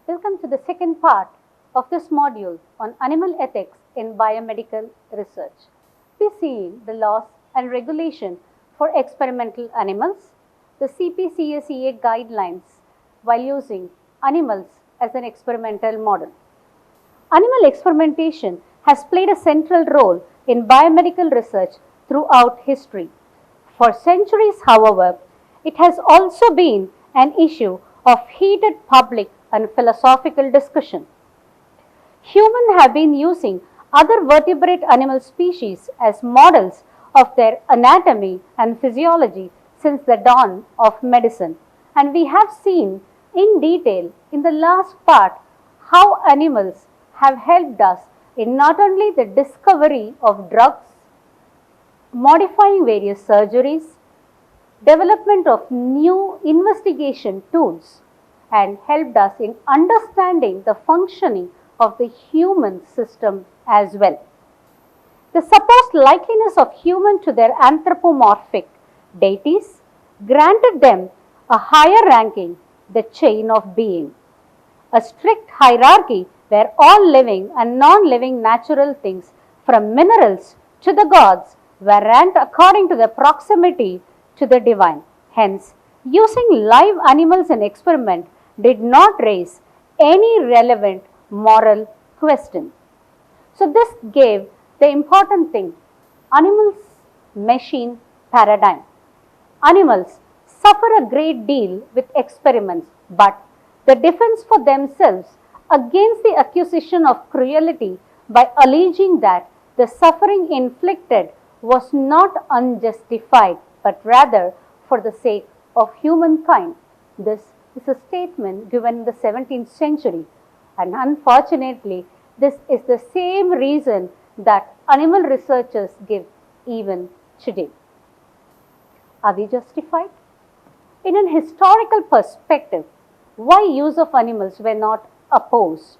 Welcome to the second part of this module on animal ethics in biomedical research. We'll be seeing the laws and regulation for experimental animals, the CPCSEA guidelines while using animals as an experimental model. Animal experimentation has played a central role in biomedical research throughout history. For centuries, however, it has also been an issue of heated public and philosophical discussion. Humans have been using other vertebrate animal species as models of their anatomy and physiology since the dawn of medicine, and we have seen in detail in the last part how animals have helped us in not only the discovery of drugs, modifying various surgeries, development of new investigation tools, and helped us in understanding the functioning of the human system as well. The supposed likeliness of human to their anthropomorphic deities granted them a higher ranking, the chain of being, a strict hierarchy where all living and non-living natural things from minerals to the gods were ranked according to their proximity to the divine. Hence, using live animals in experiment did not raise any relevant moral question. So this gave the important thing, animals machine paradigm. Animals suffer a great deal with experiments, but the defense for themselves against the accusation of cruelty by alleging that the suffering inflicted was not unjustified but rather for the sake of humankind. This is a statement given in the 17th century, and unfortunately, this is the same reason that animal researchers give even today. Are we justified? In an historical perspective, why use of animals were not opposed?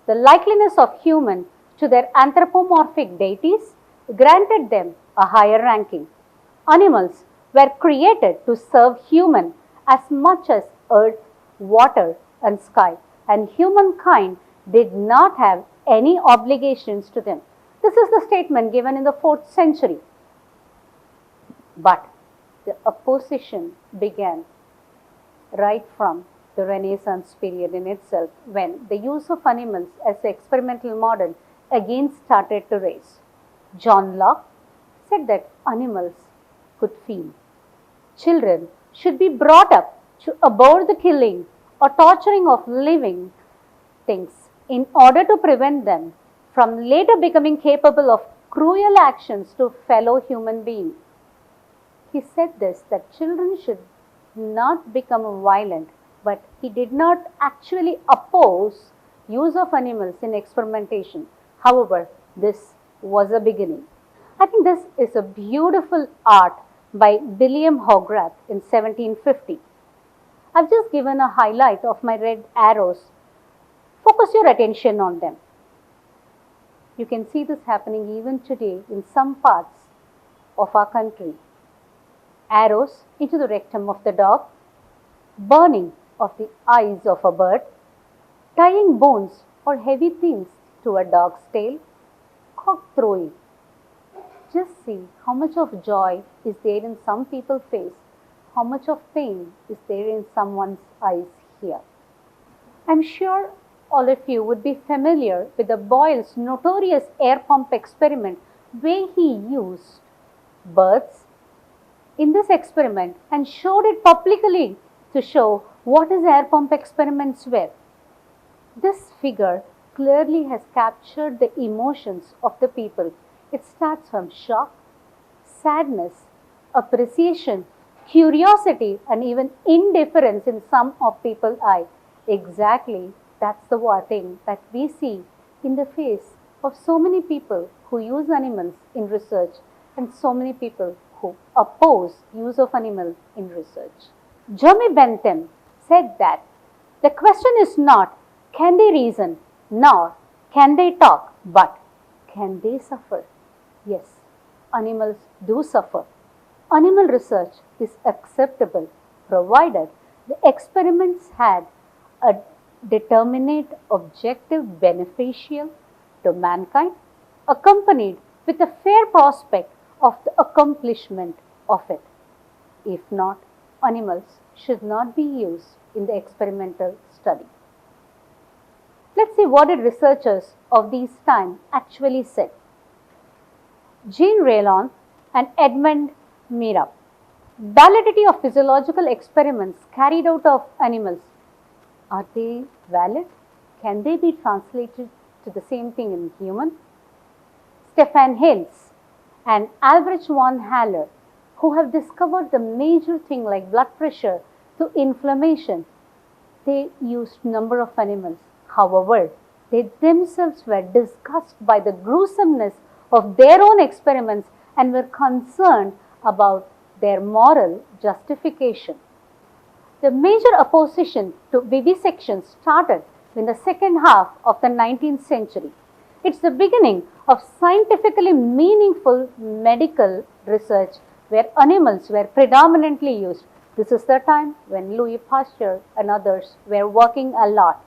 The likeliness of human to their anthropomorphic deities granted them a higher ranking. Animals were created to serve human as much as earth, water, and sky, and humankind did not have any obligations to them. This is the statement given in the 4th century. But the opposition began right from the Renaissance period in itself, when the use of animals as an experimental model again started to rise. John Locke said that animals could feel. Children should be brought up to abhor the killing or torturing of living things in order to prevent them from later becoming capable of cruel actions to fellow human beings. He said this, that children should not become violent, but he did not actually oppose use of animals in experimentation. However, this was a beginning. I think this is a beautiful art by William Hogarth in 1750. I've just given a highlight of my red arrows. Focus your attention on them. You can see this happening even today in some parts of our country. Arrows into the rectum of the dog, burning of the eyes of a bird, tying bones or heavy things to a dog's tail, cock throwing. Just see how much of joy is there in some people's face, how much of pain is there in someone's eyes here. I'm sure all of you would be familiar with the Boyle's notorious air pump experiment, where he used birds in this experiment and showed it publicly to show what his air pump experiments were. This figure clearly has captured the emotions of the people. It starts from shock, sadness, appreciation, curiosity, and even indifference in some of people's eyes. Exactly, that's the thing that we see in the face of so many people who use animals in research and so many people who oppose use of animals in research. Jeremy Bentham said that the question is not can they reason, nor can they talk, but can they suffer? Yes, animals do suffer. Animal research is acceptable provided the experiments had a determinate objective beneficial to mankind, accompanied with a fair prospect of the accomplishment of it. If not, animals should not be used in the experimental study. Let's see what did researchers of these times actually said. Jean Raylon and Edmund Meerup. Validity of physiological experiments carried out of animals. Are they valid? Can they be translated to the same thing in human? Stefan Hales and Albrecht von Haller, who have discovered the major thing like blood pressure to inflammation, they used number of animals. However, they themselves were disgusted by the gruesomeness of their own experiments and were concerned about their moral justification. The major opposition to vivisection started in the second half of the 19th century. It's the beginning of scientifically meaningful medical research where animals were predominantly used. This is the time when Louis Pasteur and others were working a lot.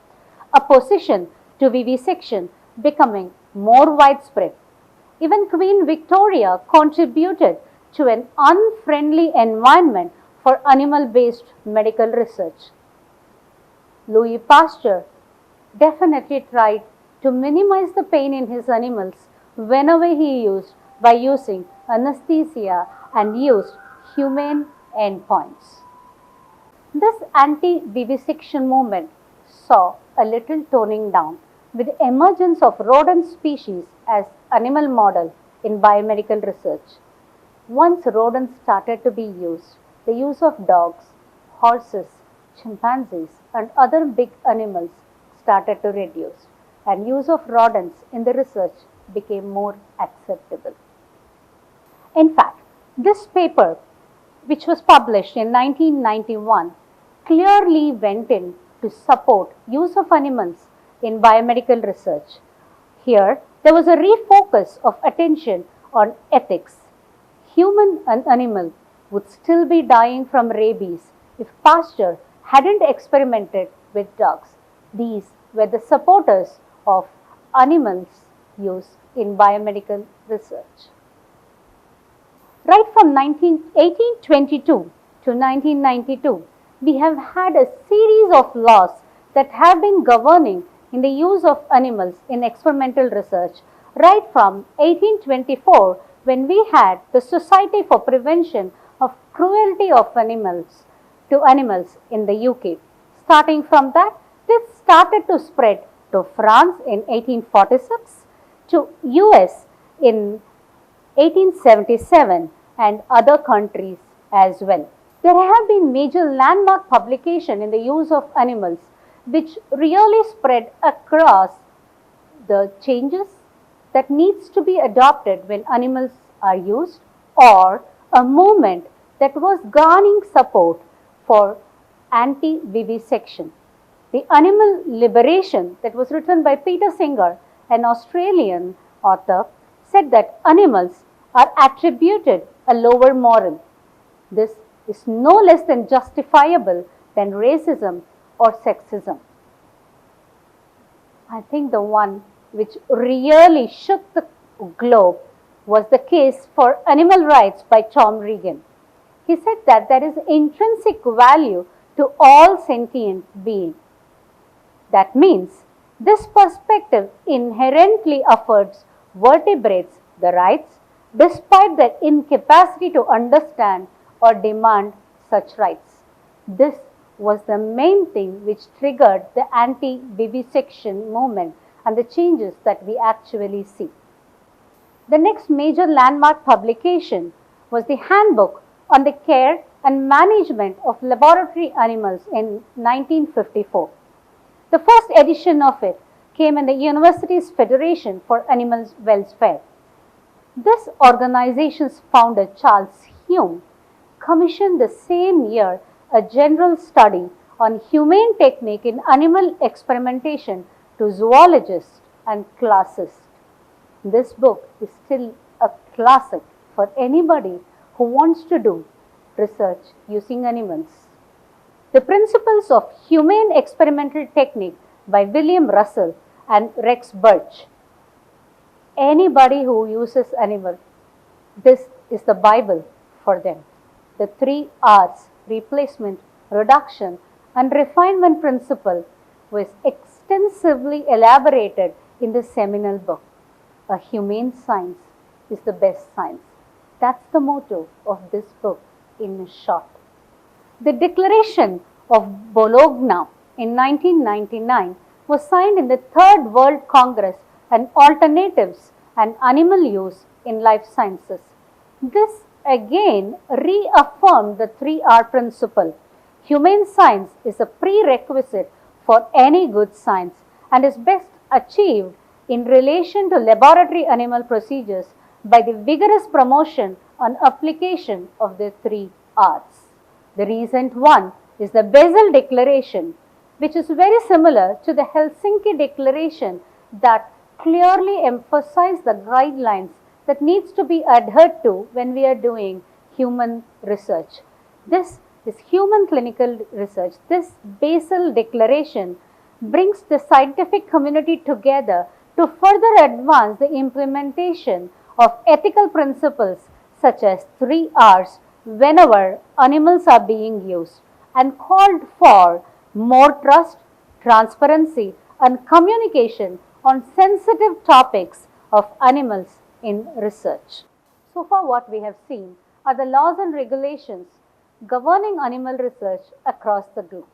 Opposition to vivisection becoming more widespread. Even Queen Victoria contributed to an unfriendly environment for animal-based medical research. Louis Pasteur definitely tried to minimize the pain in his animals whenever he used by using anesthesia and used humane endpoints. This anti-vivisection movement saw a little toning down with the emergence of rodent species as animal model in biomedical research. Once rodents started to be used, the use of dogs, horses, chimpanzees and other big animals started to reduce, and use of rodents in the research became more acceptable. In fact, this paper, which was published in 1991, clearly went in to support use of animals in biomedical research. Here, there was a refocus of attention on ethics. Human and animal would still be dying from rabies if Pasteur hadn't experimented with dogs. These were the supporters of animals' use in biomedical research. Right from 1822 to 1992, we have had a series of laws that have been governing in the use of animals in experimental research, right from 1824 when we had the Society for Prevention of Cruelty of Animals to Animals in the UK. Starting from that, this started to spread to France in 1846, to US in 1877 and other countries as well. There have been major landmark publications in the use of animals which really spread across the changes that needs to be adopted when animals are used, or a movement that was garnering support for anti-vivisection. The Animal Liberation, that was written by Peter Singer, an Australian author, said that animals are attributed a lower moral. This is no less than justifiable than racism or sexism. I think the one which really shook the globe was the case for animal rights by Tom Regan. He said that there is intrinsic value to all sentient beings. That means this perspective inherently affords vertebrates the rights despite their incapacity to understand or demand such rights. This was the main thing which triggered the anti-vivisection movement and the changes that we actually see. The next major landmark publication was the Handbook on the Care and Management of Laboratory Animals in 1954. The first edition of it came in the Universities Federation for Animal Welfare. This organization's founder, Charles Hume, commissioned the same year a general study on humane technique in animal experimentation to zoologists and classists. This book is still a classic for anybody who wants to do research using animals. The principles of humane experimental technique by William Russell and Rex Birch. Anybody who uses animal, this is the Bible for them. The 3 R's, replacement, reduction, and refinement principle, was extensively elaborated in the seminal book. A humane science is the best science. That's the motto of this book in short. The Declaration of Bologna in 1999 was signed in the Third World Congress on Alternatives and Animal Use in Life Sciences. This again reaffirmed the 3R principle. Humane science is a prerequisite for any good science and is best achieved in relation to laboratory animal procedures by the vigorous promotion and application of the 3Rs. The recent one is the Basel Declaration, which is very similar to the Helsinki Declaration that clearly emphasizes the guidelines that needs to be adhered to when we are doing human research. This is human clinical research. This Basel Declaration brings the scientific community together to further advance the implementation of ethical principles such as 3Rs whenever animals are being used, and called for more trust, transparency, and communication on sensitive topics of animals in research. So far, what we have seen are the laws and regulations governing animal research across the globe.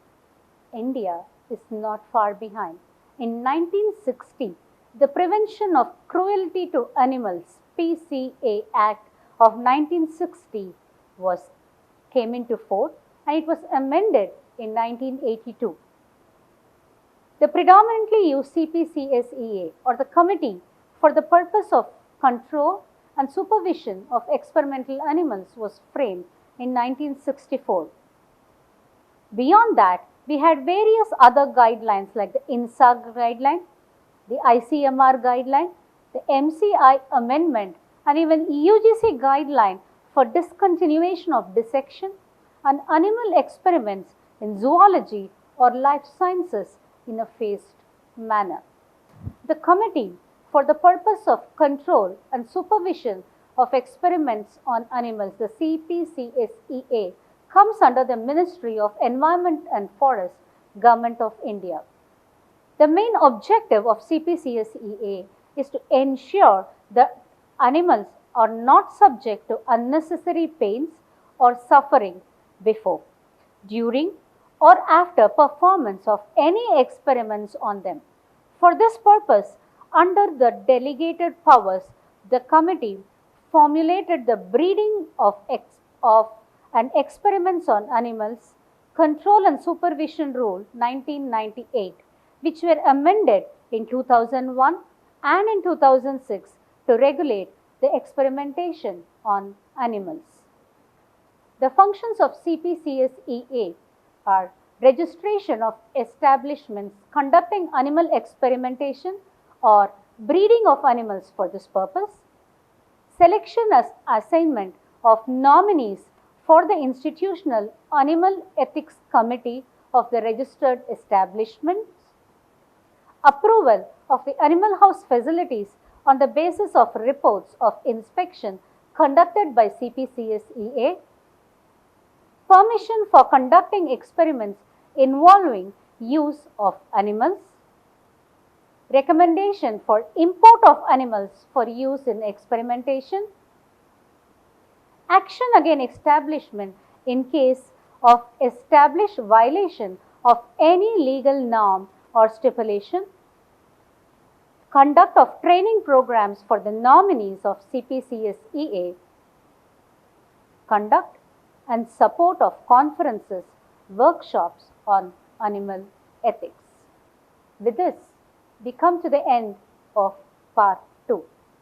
India is not far behind. In 1960, the Prevention of Cruelty to Animals (PCA) Act of 1960 came into force, and it was amended in 1982. The predominantly used CPCSEA, or the Committee for the Purpose of Control and Supervision of Experimental Animals, was framed in 1964. Beyond that, we had various other guidelines like the INSA guideline, the ICMR guideline, the MCI amendment, and even EUGC guideline for discontinuation of dissection and animal experiments in zoology or life sciences in a phased manner. The Committee for the Purpose of Control and Supervision of Experiments on Animals, the CPCSEA, comes under the Ministry of Environment and Forest, Government of India. The main objective of CPCSEA is to ensure that animals are not subject to unnecessary pains or suffering before, during, or after performance of any experiments on them. For this purpose, under the delegated powers, the committee formulated the breeding of and experiments on animals Control and Supervision Rule 1998, which were amended in 2001 and in 2006 to regulate the experimentation on animals. The functions of CPCSEA are registration of establishments conducting animal experimentation or breeding of animals for this purpose, selection as assignment of nominees for the Institutional Animal Ethics Committee of the registered establishments, approval of the animal house facilities on the basis of reports of inspection conducted by CPCSEA, permission for conducting experiments involving use of animals, recommendation for import of animals for use in experimentation, action against establishment in case of established violation of any legal norm or stipulation, conduct of training programs for the nominees of CPCSEA, conduct and support of conferences, workshops on animal ethics. With this, we come to the end of part 2.